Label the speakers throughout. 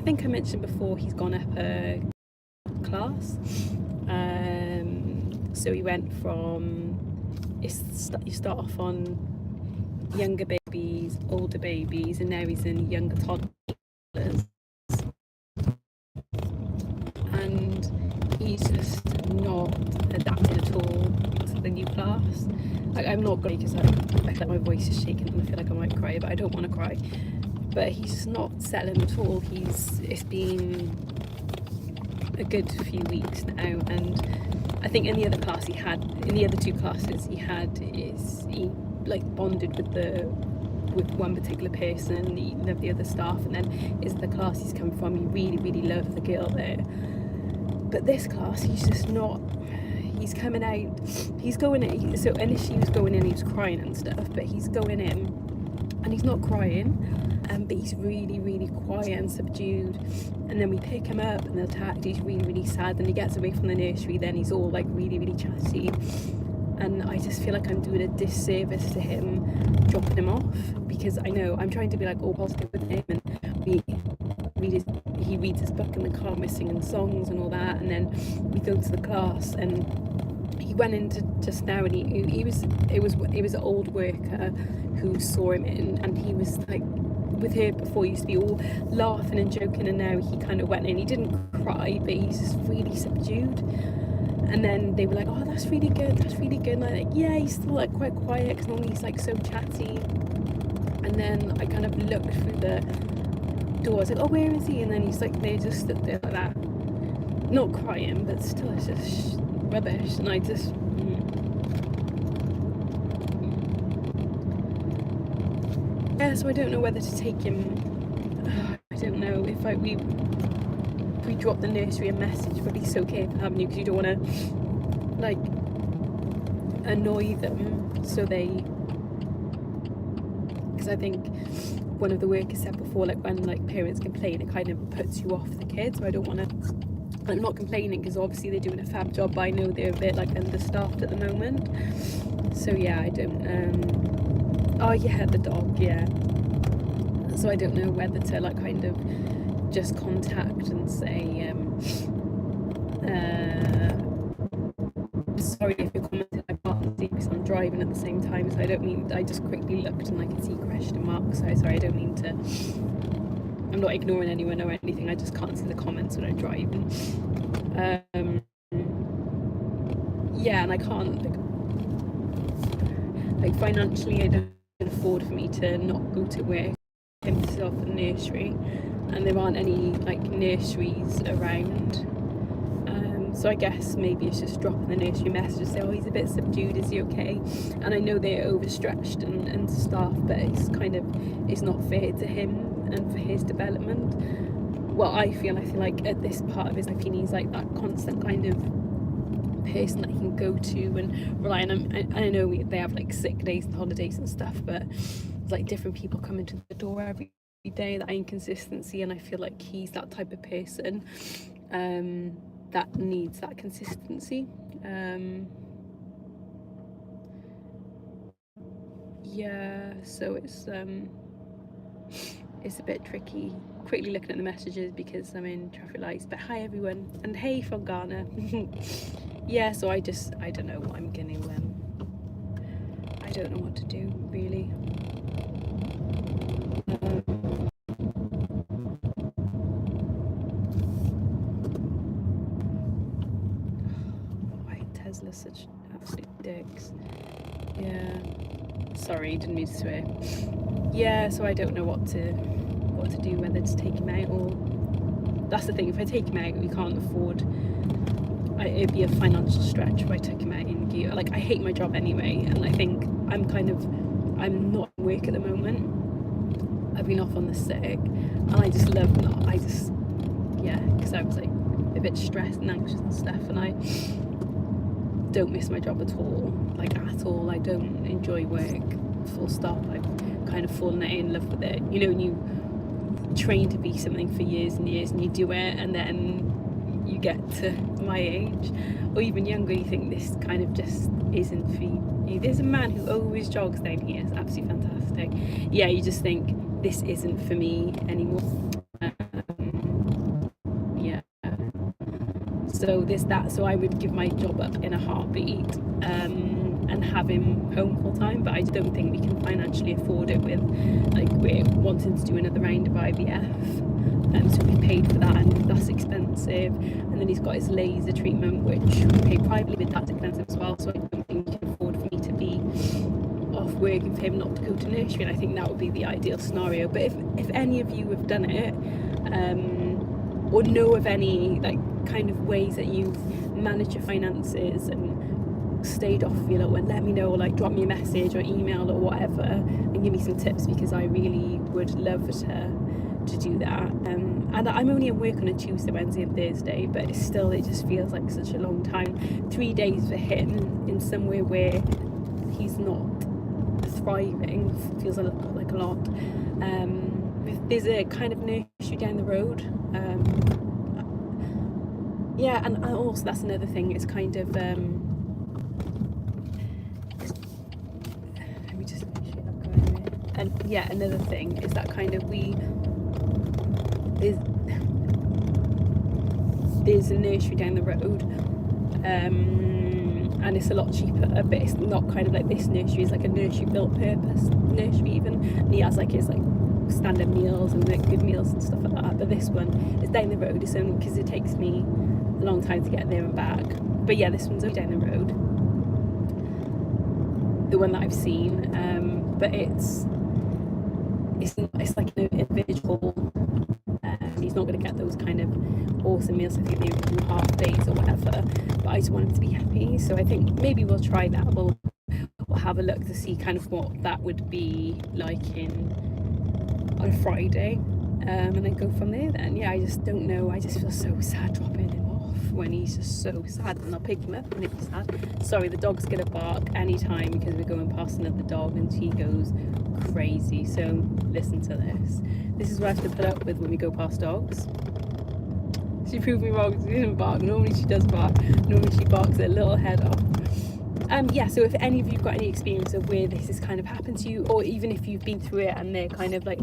Speaker 1: think I mentioned before, he's gone up a class. So he went from, you start off on younger babies, older babies, and now he's in younger toddlers. And he's just not adapted at all to the new class. Like, I'm not great because I feel like my voice is shaking and I feel like I might cry, but I don't want to cry. But he's just not settling at all. It's been a good few weeks now, and I think in the other class in the other two classes he like bonded with one particular person, he loved the other staff, and then is the class he's come from, he really loved the girl there. But this class, he's just not. He's coming out, so initially he was going in, he was crying and stuff, but he's going in and he's not crying, but he's really quiet and subdued. And then we pick him up and he's really sad. Then he gets away from the nursery, then he's all like really chatty, and I just feel like I'm doing a disservice to him dropping him off, because I know I'm trying to be like all positive with him, and he reads his book in the car, we're singing songs and all that, and then we go to the class, and he went into just now, and it was an old worker who saw him in, and he was like, with her before, he used to be all laughing and joking, and now he kind of went in, he didn't cry, but he's just really subdued. And then they were like, oh, that's really good, and I'm like, yeah, he's still like quite quiet, because normally he's like so chatty. And then I kind of looked through the door, I was like, oh, where is he? And then he's like, they just stood there like that, not crying, but still it's just rubbish. And I just yeah, so I don't know whether to take him. I don't know if we drop the nursery a message, but it's okay if I haven't, because you don't want to like annoy them, so because I think one of the workers said before, like when like parents complain, it kind of puts you off the kids. So I don't want to. I'm not complaining, because obviously they're doing a fab job, but I know they're a bit like understaffed at the moment. So yeah, I don't. Oh yeah, the dog, yeah. So I don't know whether to like kind of just contact and say, sorry if you're commenting, I can't see because I'm driving at the same time, so I just quickly looked and I could see question marks, so sorry, I don't mean to, I'm not ignoring anyone or anything, I just can't see the comments when I'm driving. Yeah, and I can't, like financially, I don't afford for me to not go to work himself at the nursery, and there aren't any like nurseries around, so I guess maybe it's just dropping the nursery message and say, oh, he's a bit subdued, is he okay? And I know they're overstretched and staff, but it's not fair to him and for his development. Well, I feel like at this part of his life, he's like that constant kind of person that he can go to and rely on. I know they have like sick days and holidays and stuff, but it's like different people come into the door every day, that inconsistency, and I feel like he's that type of person that needs that consistency. Yeah, so it's a bit tricky quickly looking at the messages because I'm in traffic lights. But hi everyone, and hey from Ghana. Yeah, so I don't know what I'm gonna I don't know what to do really. Why Tesla's such absolute dicks. Yeah, sorry, didn't mean to swear. Yeah, so I don't know what to do, whether to take him out, or that's the thing, if I take him out, we can't afford, it'd be a financial stretch if I took him out in gear. Like, I hate my job anyway, and I think I'm not at work at the moment. I've been off on the sick, and I just love because I was like a bit stressed and anxious and stuff, and I don't miss my job at all. I don't enjoy work, full stop. I've kind of fallen in love with it, you know, when you train to be something for years and years and you do it, and then you get to my age or even younger, you think this kind of just isn't for you. There's a man who always jogs down here, it's absolutely fantastic. Yeah, you just think this isn't for me anymore. So there's that. So I would give my job up in a heartbeat, and have him home full time, but I don't think we can financially afford it with, like, we're wanting to do another round of IVF. So we paid for that, and that's expensive. And then he's got his laser treatment, which we pay privately, but that's expensive as well. So I don't think we can afford for me to be off working for him not to go to nursery, and I think that would be the ideal scenario. But if any of you have done it, or know of any like kind of ways that you've managed your finances and stayed off of your little one, let me know, or like drop me a message or email or whatever, and give me some tips, because I really would love to do that. And I'm only at work on a Tuesday, Wednesday and Thursday, but still it just feels like such a long time. 3 days for him in somewhere where he's not thriving feels like a lot. There's a kind of nursery down the road, yeah, and also that's another thing, it's kind of let me just finish it up going there. And yeah, another thing is that kind of there's a nursery down the road, and it's a lot cheaper, but it's not kind of like this nursery is like a nursery built purpose nursery even, and he has like his like standard meals and like good meals and stuff like that. But this one is down the road. It's only because it takes me a long time to get there and back. But yeah, this one's only down the road, the one that I've seen. But it's like an individual. He's not going to get those kind of awesome meals. I think they do half days or whatever. But I just want him to be happy. So I think maybe we'll try that. We'll have a look to see kind of what that would be like on a Friday, and then go from there. Then yeah, I just don't know. I just feel so sad dropping him off when he's just so sad, and I'll pick him up when he's sad. Sorry, the dog's gonna bark anytime because we're going past another dog and she goes crazy. So listen to this. This is what I have to put up with when we go past dogs. She proved me wrong. She didn't bark. Normally she does bark. Normally she barks her little head off. Yeah, so if any of you've got any experience of where this has kind of happened to you, or even if you've been through it and they're kind of like,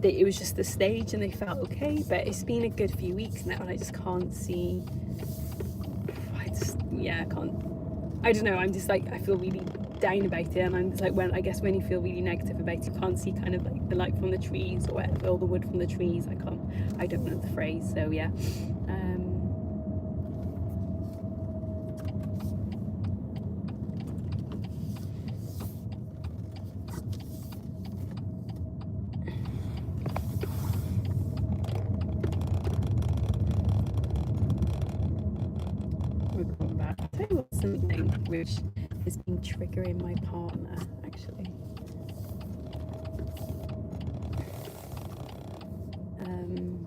Speaker 1: it was just the stage and they felt okay, but it's been a good few weeks now and I just can't see, I don't know, I'm just like, I feel really down about it, and I'm just like, when you feel really negative about it, you can't see kind of like the light from the trees or whatever, or the wood from the trees. I don't know the phrase, so yeah. We're going back. I'll tell you what, something which has been triggering my partner actually. I'm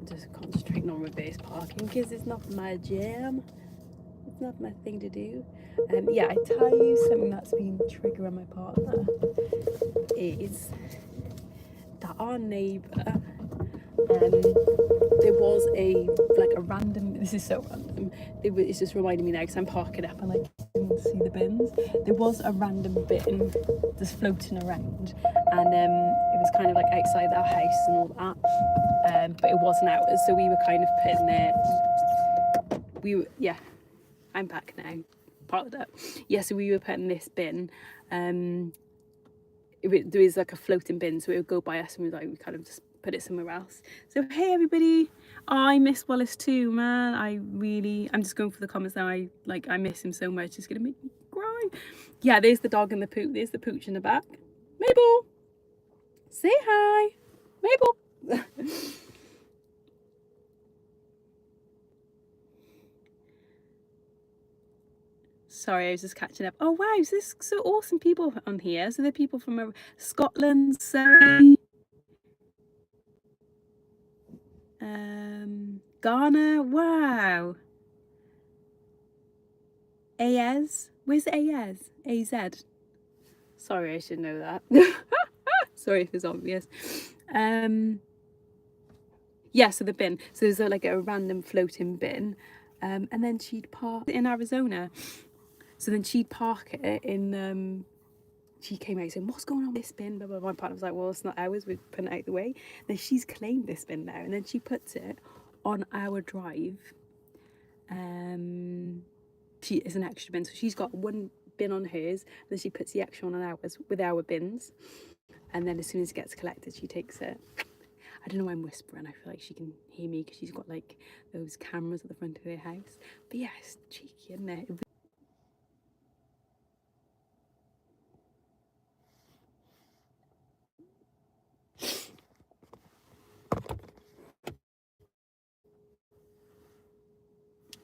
Speaker 1: just concentrating on reverse parking because it's not my jam. It's not my thing to do. Yeah, I tell you something that's been triggering my partner is that our neighbour, there was a random, this is so random, it's just reminding me now because I'm parking up and I can see the bins. There was a random bin just floating around, and it was kind of like outside our house and all that, but it wasn't ours, so we were kind of putting it, I'm back now, parked up. Yeah, so we were putting this bin, there was like a floating bin, so it would go by us and we kind of just put it somewhere else. So hey everybody, I miss Wallace too, man. I'm just going for the comments now. I miss him so much, it's gonna make me cry. Yeah, there's the dog and the poop, there's the pooch in the back. Mabel, say hi. Mabel. Sorry, I was just catching up. Oh wow, so there's so awesome people on here. So there are people from Scotland, Surrey, Ghana. Wow. AZ. Where's AZ? AZ. Sorry, I should know that. Sorry if it's obvious. Yeah, so the bin. So there's like a random floating bin, and then she'd park in Arizona. So then she'd park it in. She came out saying, "What's going on with this bin?" Blah, blah, blah. My partner was like, "Well, it's not ours. We're putting it out the way." Then she's claimed this bin now, and then she puts it on our drive, she is an extra bin, so she's got one bin on hers, and then she puts the extra on ours with our bins, and then as soon as it gets collected, she takes it. I don't know why I'm whispering. I feel like she can hear me because she's got like those cameras at the front of her house. But yeah, it's cheeky, isn't it?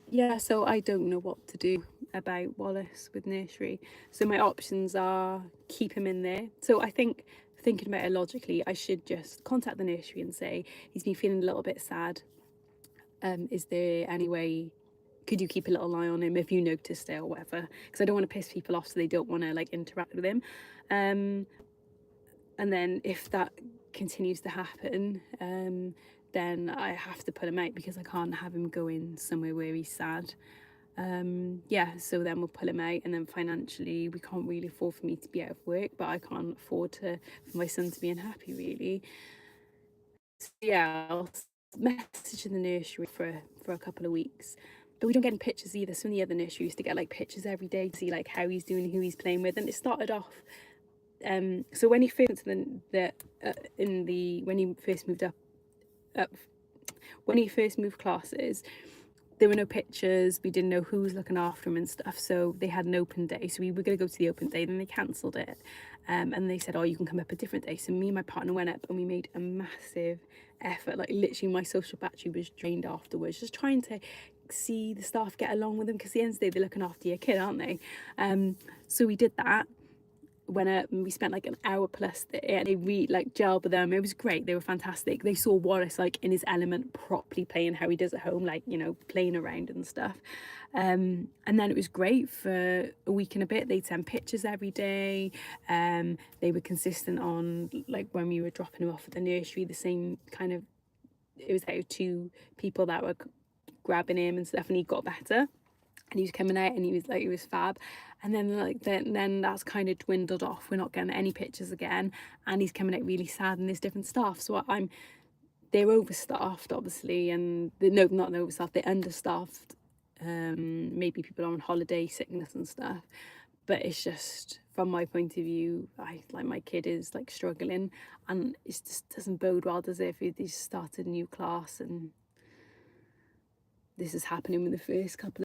Speaker 1: Yeah, so I don't know what to do about Wallace with nursery. So my options are keep him in there. So I think, thinking about it logically, I should just contact the nursery and say he's been feeling a little bit sad. Is there any way, could you keep a little eye on him if you noticed it or whatever? Because I don't want to piss people off, so they don't want to like interact with him. And then if that continues to happen, then I have to put him out because I can't have him going somewhere where he's sad. Yeah, so then we'll pull him out, and then financially we can't really afford for me to be out of work, but I can't afford to for my son to be unhappy really. So yeah, I'll message in the nursery for a couple of weeks. But we don't get any pictures either. Some of the other nurseries used to get like pictures every day to see like how he's doing, who he's playing with, and it started off. So when he first when he first moved up when he first moved classes, there were no pictures. We didn't know who was looking after him and stuff. So they had an open day. So we were going to go to the open day. Then they cancelled it. And they said, oh, you can come up a different day. So me and my partner went up and we made a massive effort. Like literally my social battery was drained afterwards. Just trying to see the staff get along with them. Because at the end of the day, they're looking after your kid, aren't they? So we did that. Went up and we spent like an hour plus there, and they really like gelled with them. It was great. They were fantastic. They saw Wallace like in his element, properly playing how he does at home, like, you know, playing around and stuff. And then it was great for a week and a bit. They'd send pictures every day. They were consistent on like when we were dropping him off at the nursery, the same kind of, it was like two people that were grabbing him and stuff, and he got better. And he was coming out and he was fab. And then that's kind of dwindled off. We're not getting any pictures again, and he's coming out really sad, and there's different staff. So they're overstaffed obviously, and no, not overstaffed, they're understaffed. Maybe people are on holiday, sickness and stuff. But it's just from my point of view, I like my kid is like struggling, and it just doesn't bode well, does it, if he started a new class and this is happening with the first couple